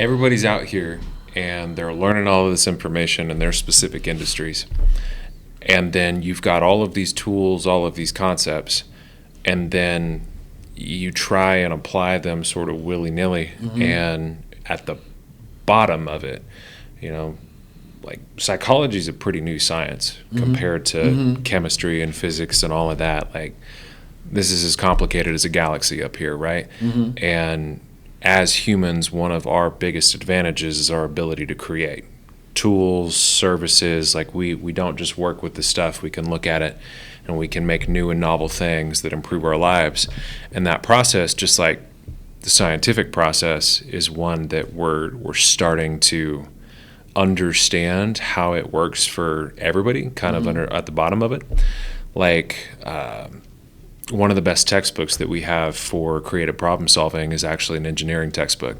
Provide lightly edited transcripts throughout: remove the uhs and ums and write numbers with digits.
everybody's out here and they're learning all of this information in their specific industries. And then you've got all of these tools, all of these concepts, and then you try and apply them sort of willy-nilly. And at the bottom of it, like psychology is a pretty new science compared to chemistry and physics and all of that. Like, this is as complicated as a galaxy up here, right? And as humans, one of our biggest advantages is our ability to create tools, services. Like, we don't just work with the stuff, we can look at it and we can make new and novel things that improve our lives. And that process, just like the scientific process, is one that we're starting to understand how it works for everybody, kind of at the bottom of it. Like, one of the best textbooks that we have for creative problem solving is actually an engineering textbook,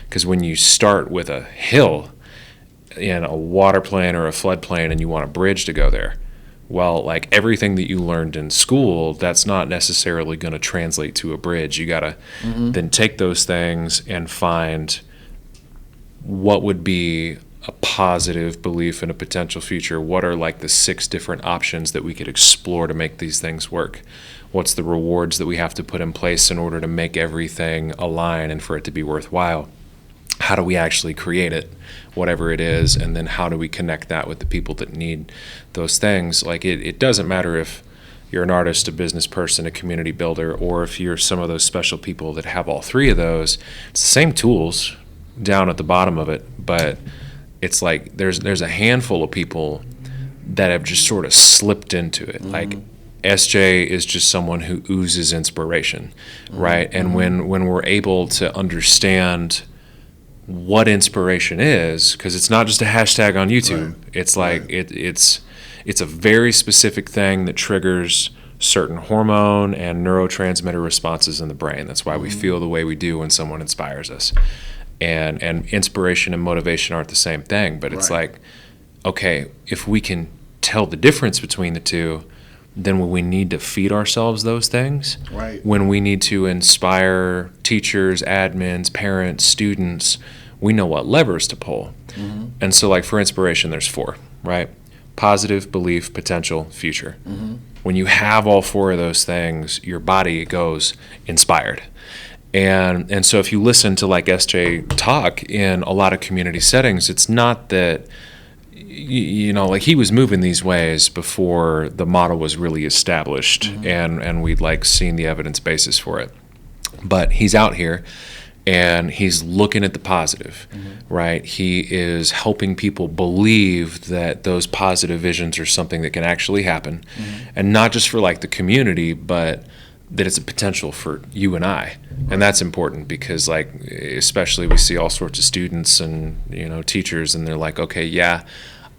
because when you start with a hill in a water plane or a floodplain and you want a bridge to go there, well, like everything that you learned in school, that's not necessarily going to translate to a bridge. You got to then take those things and find what would be a positive belief in a potential future. What are like the 6 different options that we could explore to make these things work? What's the rewards that we have to put in place in order to make everything align and for it to be worthwhile? How do we actually create it, whatever it is, and then how do we connect that with the people that need those things? Like, it doesn't matter if you're an artist, a business person, a community builder, or if you're some of those special people that have all 3 of those. It's the same tools down at the bottom of it, but it's like there's a handful of people that have just sort of slipped into it. Like, SJ is just someone who oozes inspiration, right? And when we're able to understand what inspiration is, because it's not just a hashtag on YouTube. It's like it's a very specific thing that triggers certain hormone and neurotransmitter responses in the brain. That's why we feel the way we do when someone inspires us. And inspiration and motivation aren't the same thing, but it's like, okay, if we can tell the difference between the two, then when we need to feed ourselves those things, when we need to inspire teachers, admins, parents, students, we know what levers to pull. And so, like, for inspiration, there's 4, right? Positive, belief, potential, future. When you have all 4 of those things, your body goes inspired. And so if you listen to like SJ talk in a lot of community settings, it's not that, like, he was moving these ways before the model was really established and we'd like seen the evidence basis for it. But he's out here and he's looking at the positive, right? He is helping people believe that those positive visions are something that can actually happen, and not just for like the community, but that it's a potential for you and I. And that's important because, like, especially we see all sorts of students and, teachers, and they're like, okay, yeah,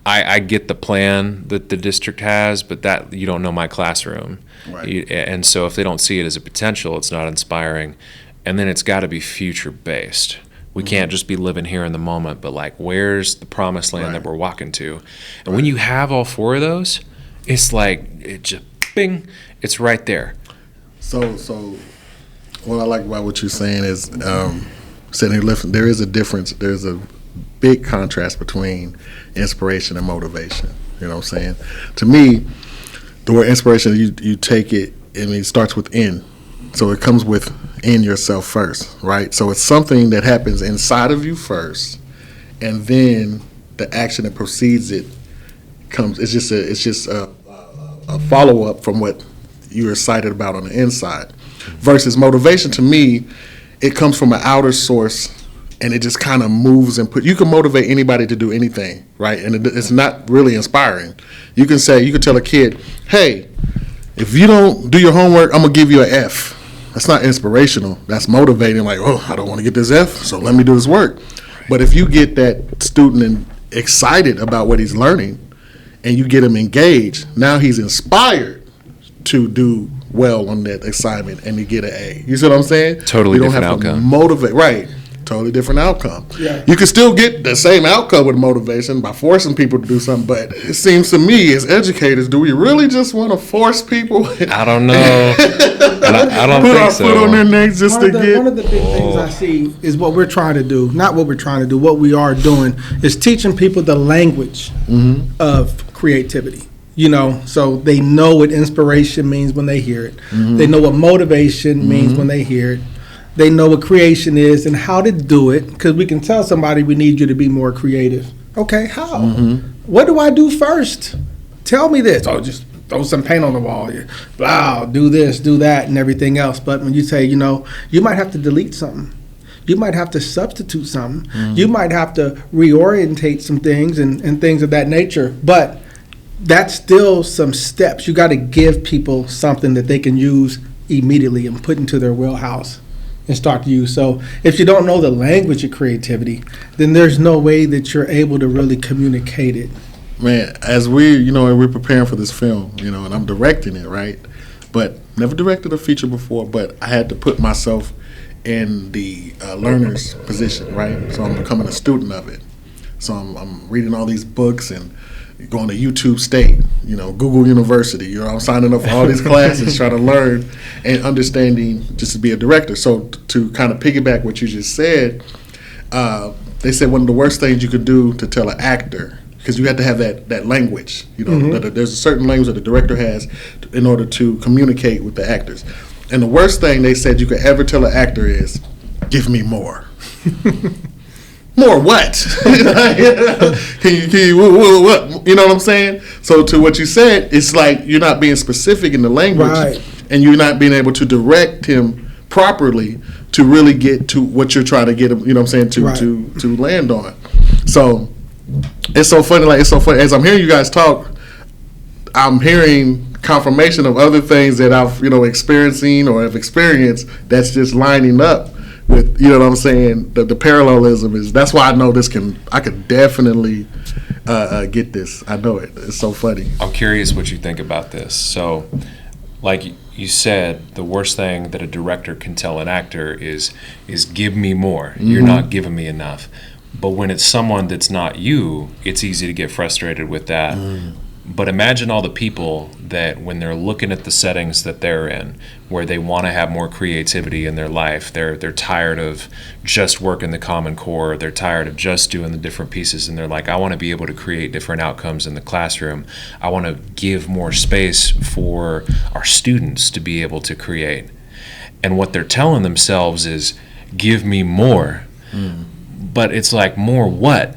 I get the plan that the district has, but that you don't know my classroom. And so if they don't see it as a potential, it's not inspiring. And then it's got to be future based. We can't just be living here in the moment, but like, where's the promised land that we're walking to? And when you have all 4 of those, it's like, it just, bing, it's right there. So what I like about what you're saying is, sitting here listening, there is a difference. There's a big contrast between inspiration and motivation. You know what I'm saying? To me, the word inspiration, you take it, it starts within. So it comes within yourself first, right? So it's something that happens inside of you first, and then the action that precedes it comes. It's just a follow-up from what you're excited about on the inside. Versus motivation, to me, it comes from an outer source, and it just kind of moves and you can motivate anybody to do anything, right? And it's not really inspiring. You can tell a kid, hey, if you don't do your homework, I'm gonna give you an F. That's not inspirational. That's motivating. Like, oh, I don't want to get this F, so let me do this work. But if you get that student excited about what he's learning, and you get him engaged, now he's inspired to do well on that assignment and to get an A. You see what I'm saying? Totally different outcome. You don't have to motivate, right? totally different outcome. Yeah. You can still get the same outcome with motivation by forcing people to do something, but it seems to me as educators, do we really just want to force people? I don't know. I don't Put think our so. foot on their necks just to get. One of the big things I see is what we're trying to do, not what we're trying to do, what we are doing is teaching people the language of creativity. You know, so they know what inspiration means when they hear it. They know what motivation means when they hear it. They know what creation is and how to do it, because we can tell somebody we need you to be more creative. Okay, how? What do I do first? Tell me this. Oh, just throw some paint on the wall. Wow, do this, do that, and everything else. But when you say, you know, you might have to delete something. You might have to substitute something. You might have to reorientate some things and things of that nature. But that's still some steps. You got to give people something that they can use immediately and put into their wheelhouse and start to use. So if you don't know the language of creativity, then there's no way that you're able to really communicate it. Man, as we're preparing for this film, and I'm directing it, right? But never directed a feature before, but I had to put myself in the learner's position, right? So I'm becoming a student of it. So I'm reading all these books and going to YouTube State, Google University. I'm signing up for all these classes, trying to learn and understanding just to be a director. So to kind of piggyback what you just said, they said one of the worst things you could do to tell an actor, because you have to have that language, that there's a certain language that the director has in order to communicate with the actors. And the worst thing they said you could ever tell an actor is, give me more. More what? Can you what? You know what I'm saying? So to what you said, it's like you're not being specific in the language, Right. And you're not being able to direct him properly to really get to what you're trying to get him. You know what I'm saying? Right. To land on. So it's so funny. As I'm hearing you guys talk, I'm hearing confirmation of other things that I've experiencing or have experienced that's just lining up with, what I'm saying, the parallelism is. That's why I know I could definitely get this. I know it. It's so funny. I'm curious what you think about this. So, like you said, the worst thing that a director can tell an actor is give me more. You're not giving me enough. But when it's someone that's not you, it's easy to get frustrated with that. But imagine all the people that when they're looking at the settings that they're in, where they want to have more creativity in their life, they're tired of just working the Common Core, they're tired of just doing the different pieces, and they're like, I want to be able to create different outcomes in the classroom. I want to give more space for our students to be able to create. And what they're telling themselves is, give me more. But it's like, more what?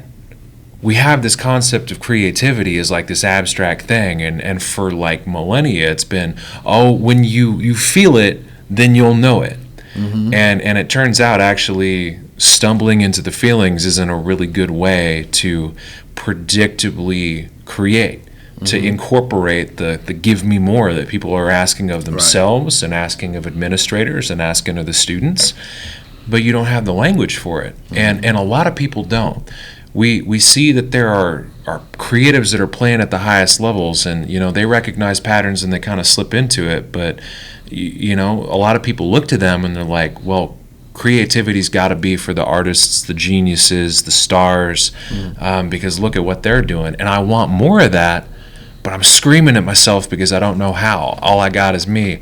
We have this concept of creativity as like this abstract thing, and for like millennia it's been, when you feel it, then you'll know it. And it turns out actually stumbling into the feelings isn't a really good way to predictably create, to incorporate the give me more that people are asking of themselves, and asking of administrators, and asking of the students, but you don't have the language for it. And a lot of people don't. We see that there are creatives that are playing at the highest levels, and they recognize patterns and they kind of slip into it. But a lot of people look to them and they're like, well, creativity's got to be for the artists, the geniuses, the stars, because look at what they're doing, and I want more of that, but I'm screaming at myself because I don't know how. All I got is me.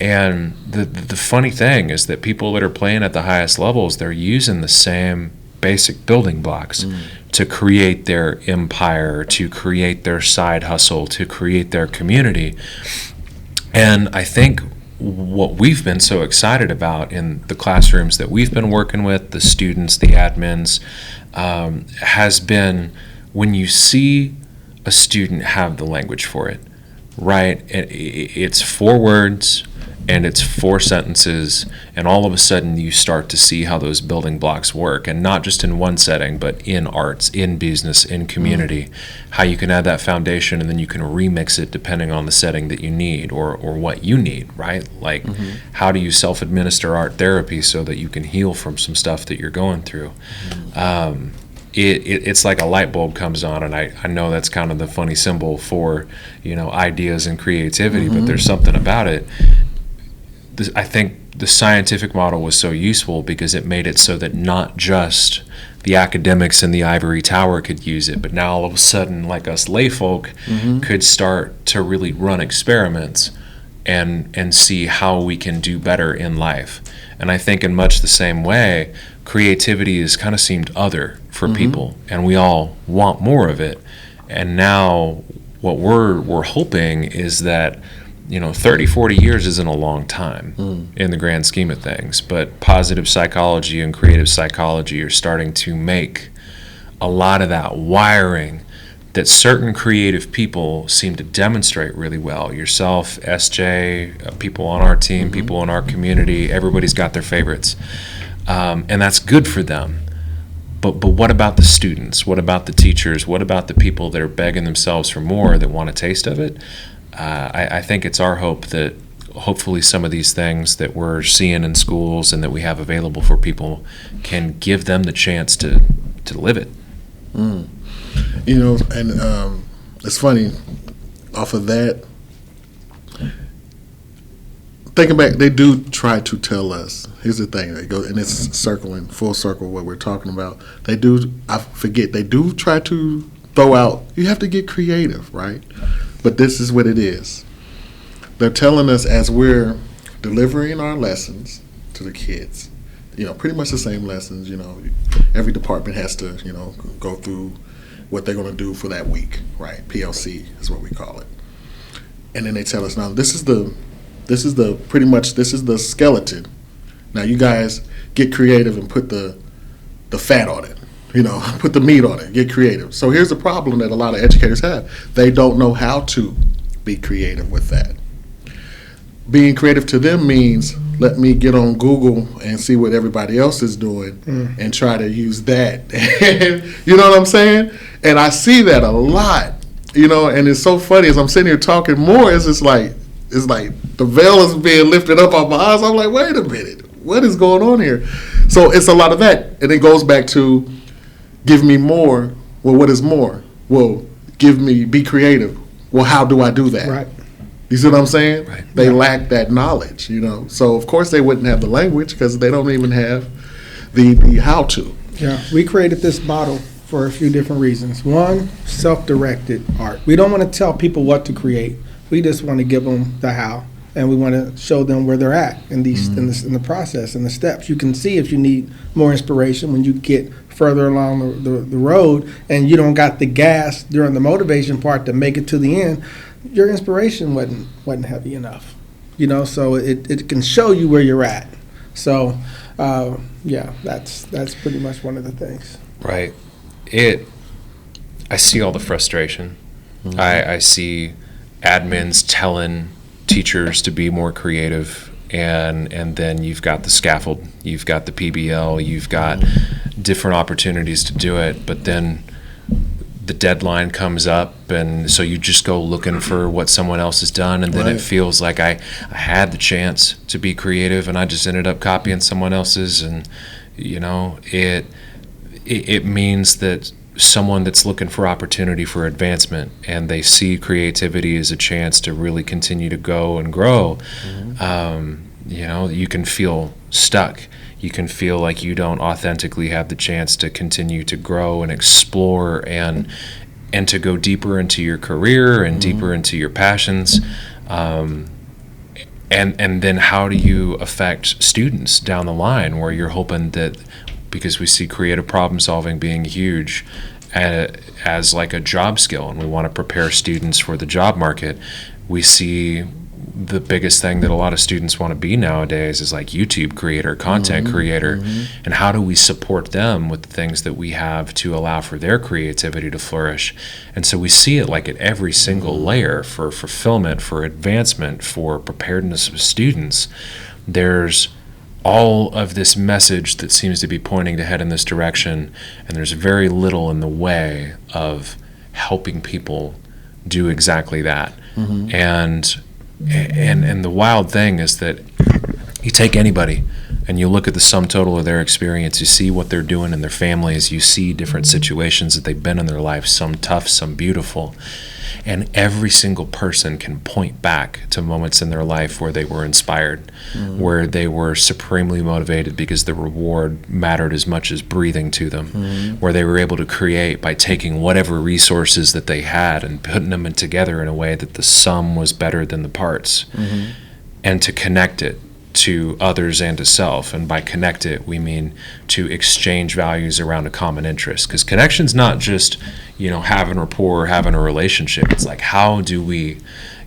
And the funny thing is that people that are playing at the highest levels, they're using the same basic building blocks to create their empire, to create their side hustle, to create their community. And I think what we've been so excited about in the classrooms that we've been working with, the students, the admins, has been when you see a student have the language for it, right? It's 4 words, and it's 4 sentences, and all of a sudden you start to see how those building blocks work, and not just in one setting, but in arts, in business, in community, how you can add that foundation and then you can remix it depending on the setting that you need or what you need, right? Like, how do you self-administer art therapy so that you can heal from some stuff that you're going through? It's like a light bulb comes on, and I know that's kind of the funny symbol for ideas and creativity, but there's something about it. I think the scientific model was so useful because it made it so that not just the academics in the ivory tower could use it, but now all of a sudden, like us lay folk, could start to really run experiments and see how we can do better in life. And I think in much the same way, creativity has kind of seemed other for people, and we all want more of it. And now what we're hoping is that, 30, 40 years isn't a long time in the grand scheme of things, but positive psychology and creative psychology are starting to make a lot of that wiring that certain creative people seem to demonstrate really well. Yourself, SJ, people on our team, people in our community, everybody's got their favorites. And that's good for them. But what about the students? What about the teachers? What about the people that are begging themselves for more, that want a taste of it? I think it's our hope that hopefully some of these things that we're seeing in schools and that we have available for people can give them the chance to live it. And it's funny, off of that, thinking back, they do try to tell us, here's the thing, they go, and it's circling, full circle what we're talking about. They do try to throw out, you have to get creative, right? But this is what it is. They're telling us as we're delivering our lessons to the kids, pretty much the same lessons, every department has to, go through what they're going to do for that week, right? PLC is what we call it. And then they tell us, now this is the skeleton. Now you guys get creative and put the fat on it, put the meat on it, get creative. So here's the problem that a lot of educators have. They don't know how to be creative with that. Being creative to them means, let me get on Google and see what everybody else is doing and try to use that. You know what I'm saying? And I see that a lot, and it's so funny as I'm sitting here talking more, it's like the veil is being lifted up off my eyes. I'm like, wait a minute, what is going on here? So it's a lot of that. And it goes back to, give me more. Well, what is more? Well, be creative. Well, how do I do that? Right. You see what I'm saying? Right. They lack that knowledge, So, of course, they wouldn't have the language because they don't even have the how to. Yeah, we created this model for a few different reasons. One, self-directed art. We don't want to tell people what to create. We just want to give them the how, and we want to show them where they're at in the process and the steps. You can see if you need more inspiration when you get further along the road and you don't got the gas during the motivation part to make it to the end. Your inspiration wasn't heavy enough, so it can show you where you're at. So, that's pretty much one of the things. Right. I see all the frustration. I see admins telling teachers to be more creative, and then you've got the scaffold, you've got the PBL, you've got different opportunities to do it, but then the deadline comes up, and so you just go looking for what someone else has done, and then it feels like I had the chance to be creative and I just ended up copying someone else's, and it means that someone that's looking for opportunity for advancement and they see creativity as a chance to really continue to go and grow, you can feel stuck. You can feel like you don't authentically have the chance to continue to grow and explore and to go deeper into your career and deeper into your passions. And then how do you affect students down the line, where you're hoping that, because we see creative problem solving being huge as like a job skill, and we want to prepare students for the job market, we see the biggest thing that a lot of students want to be nowadays is like YouTube creator, content creator, and how do we support them with the things that we have to allow for their creativity to flourish. And so we see it like at every single layer, for fulfillment, for advancement, for preparedness of students. There's all of this message that seems to be pointing to head in this direction, and there's very little in the way of helping people do exactly that. And the wild thing is that you take anybody and you look at the sum total of their experience, you see what they're doing in their families, you see different situations that they've been in their life, some tough, some beautiful. And every single person can point back to moments in their life where they were inspired, where they were supremely motivated because the reward mattered as much as breathing to them, where they were able to create by taking whatever resources that they had and putting them together in a way that the sum was better than the parts, and to connect it to others and to self. And by connect it, we mean to exchange values around a common interest, because connection's not just having rapport or having a relationship. It's like, how do we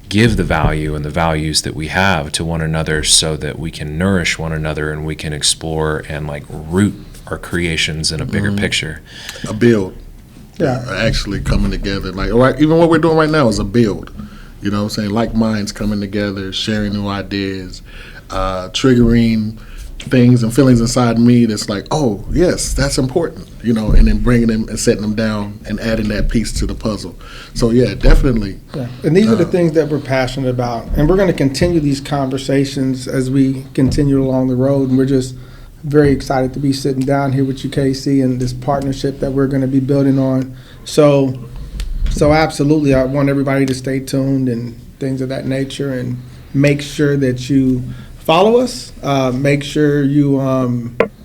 give the value and the values that we have to one another so that we can nourish one another and we can explore and like root our creations in a bigger picture. A build. Yeah. Actually coming together. Like, right, even what we're doing right now is a build. You know what I'm saying? Like minds coming together, sharing new ideas, triggering things and feelings inside me that's like, oh, yes, that's important, and then bringing them and setting them down and adding that piece to the puzzle. So, yeah, definitely. Yeah. And these are the things that we're passionate about. And we're going to continue these conversations as we continue along the road. And we're just very excited to be sitting down here with you, Casey, and this partnership that we're going to be building on. So absolutely, I want everybody to stay tuned and things of that nature, and make sure that you follow us. Make sure you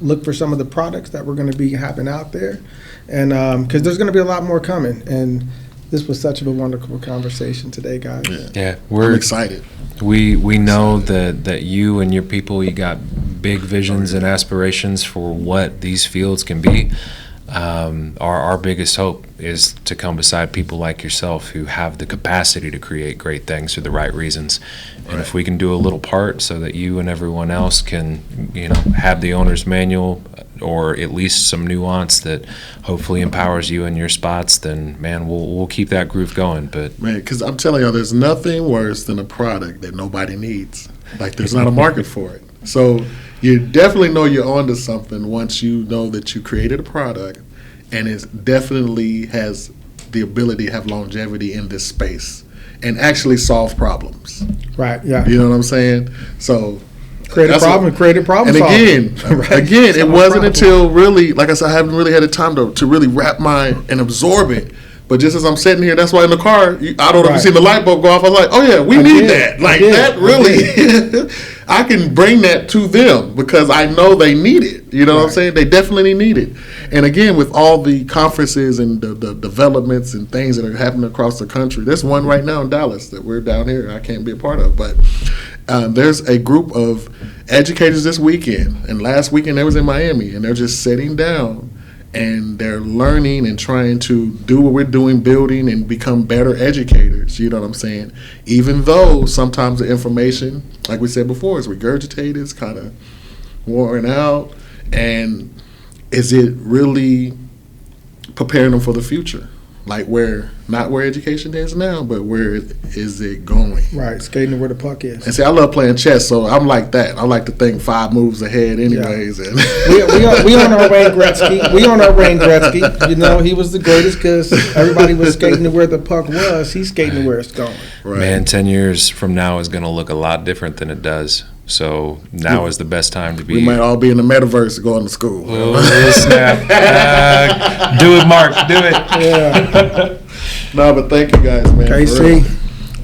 look for some of the products that we're going to be having out there, and because there's going to be a lot more coming. And this was such a wonderful conversation today, guys. Yeah, I'm excited. We know that you and your people, you got big visions and aspirations for what these fields can be. Our biggest hope is to come beside people like yourself who have the capacity to create great things for the right reasons. And if we can do a little part so that you and everyone else can, have the owner's manual or at least some nuance that hopefully empowers you in your spots, then, man, we'll keep that groove going. But man, because I'm telling you, there's nothing worse than a product that nobody needs. Like, there's not a market for it. So you definitely know you're onto something once you know that you created a product and it definitely has the ability to have longevity in this space and actually solve problems. Right, yeah. You know what I'm saying? So create a problem. And again, it wasn't until really, like I said, I haven't really had the time to really wrap and absorb it. But just as I'm sitting here, that's why in the car, I don't know if you see the light bulb go off. I was like, oh yeah, we need that. Like that really, I can bring that to them because I know they need it. You know what I'm saying? They definitely need it. And again, with all the conferences and the developments and things that are happening across the country, there's one right now in Dallas that we're down here. I can't be a part of, but there's a group of educators this weekend, and last weekend they was in Miami, and they're just sitting down and they're learning and trying to do what we're doing, building and become better educators. You know what I'm saying? Even though sometimes the information, like we said before, is regurgitated, it's kind of worn out, and is it really preparing them for the future? Like not where education is now, but where is it going? Right, skating to where the puck is. And see, I love playing chess, so I'm like that. I like to think 5 moves ahead anyways. Yeah. And we on our Wayne Gretzky. We on our Wayne Gretzky. He was the greatest because everybody was skating to where the puck was. He's skating to where it's going. Right. Man, 10 years from now is going to look a lot different than it does. So now is the best time to be. We might all be in the metaverse going to school. Oh, snap. Do it, Mark. Do it. Yeah. No, but thank you guys, man. KC.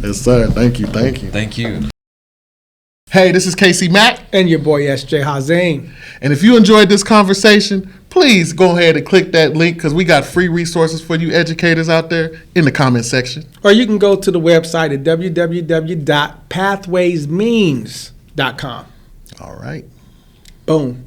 Yes, sir. Thank you. Thank you. Hey, this is Casey Mack. And your boy, S.J. Hazane. And if you enjoyed this conversation, please go ahead and click that link because we got free resources for you educators out there in the comment section. Or you can go to the website at www.pathwaysmeans.com. All right. Boom.